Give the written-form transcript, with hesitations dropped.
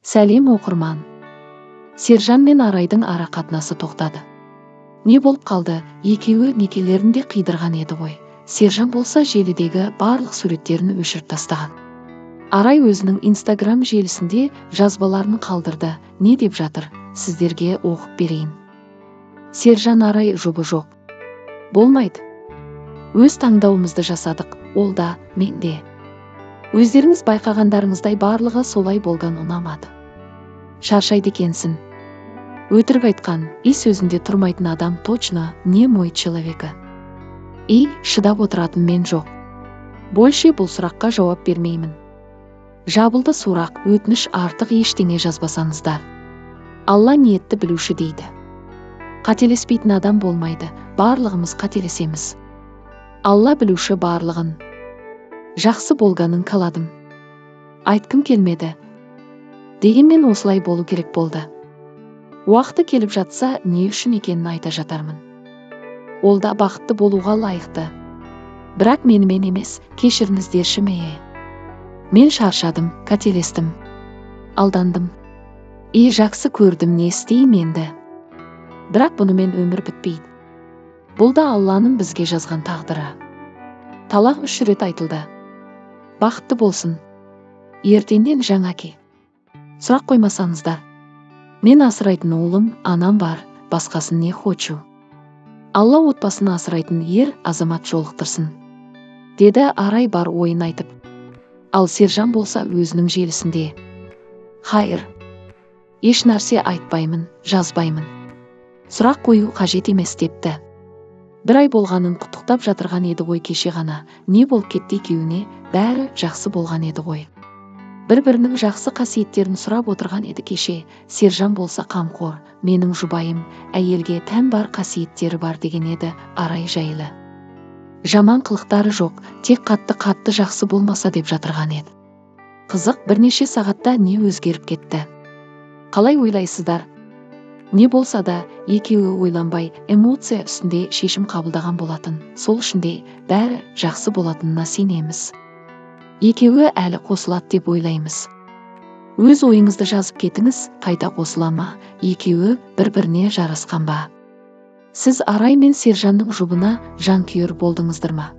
Сәлем оқырман. Сержан мен Арайдың ара қатынасы тоқтады. Не болып қалды? Екеуі некелерінде қидырған еді ғой. Сержан болса желідегі барлық суреттерін өшіріп тастаған. Арай өзінің Instagram желісінде жазбаларын қалдырды. Не деп жатыр? Сіздерге оқып берейін. Сержан: Арай жұбы жоқ. Болмайды. Өз таңдауымызды жасадық, ол да, мен де. Өздеріңіз байқағандарыңыздай барлығы солай болған ұнамады. Шаршайды екенсің. Өтірік айтқан, сөзінде тұрмайтын адам точно не мой человека. Шыдап отыратын мен жоқ. Больше бұл сұраққа жауап бермеймін. Жабылды сұрақ, өтініш, артық ештеңе жазбасаңыздар. Алла ниетті білуші дейді. Қателеспейтін адам болмайды, барлығымыз қателесеміз. Алла білуші барлығын. Жақсы болғанын қаладым. Айтқым келмеді. Дегенмен осылай болу керек болды. Уақыты келіп жатса, не үшін екенін айта жатармын. Ол да бақытты болуға лайықты. Бірақ менімен емес, кешіріңіздерші ме? Мен шаршадым, қателестім. Алдандым. Жақсы көрдім, не істеймін енді? Бірақ бұнымен өмір бітпейді. Бұл да Алланың бізге жазған тағдыры. Талақ 3 рет айтылды. Бақытты болсын. Ертеңнен жаңа ке. Сұрақ қоймасаңыздар. Мен асырайтын ұлым, анам бар, басқасын не хочу. Алла отбасын асырайтын ер азамат жолықтырсын. Деді Арай бар ойын айтып. Ал Сержан болса өзінің желісінде: Хайыр. Еш нәрсе айтпаймын, жазбаймын. Сұрақ қою қажет емес депті. 1 ай болғанын құттықтап жатырған еді ғой кеше ғана. Не болып кетті екеуіне? Бәрі жақсы болған еді ғой. Бір-бірінің жақсы қасиеттерін сұрап отырған еді кеше. Сержан болса қамқор, менің жұбайым, әйелге тән бар қасиеттері бар деген еді Арай жайлы. Жаман қылықтары жоқ, тек қатты жақсы болмаса деп жатырған еді. Қызық, бірнеше сағатта не өзгеріп кетті? Қалай ойлайсыздар? Не болса да, екеуі ойланбай, эмоция үстінде шешім қабылдаған болатын. Сол үшін де бәрі жақсы болатынына сенеміз. Екеуі әлі қосылады деп ойлаймыз. Өз ойыңызды жазып кетіңіз, қайта қосыла ма? Екеуі бір-біріне жарасқан ба? Сіз Арай мен Сержанның жұбына жанкүйер болдыңыздар ма?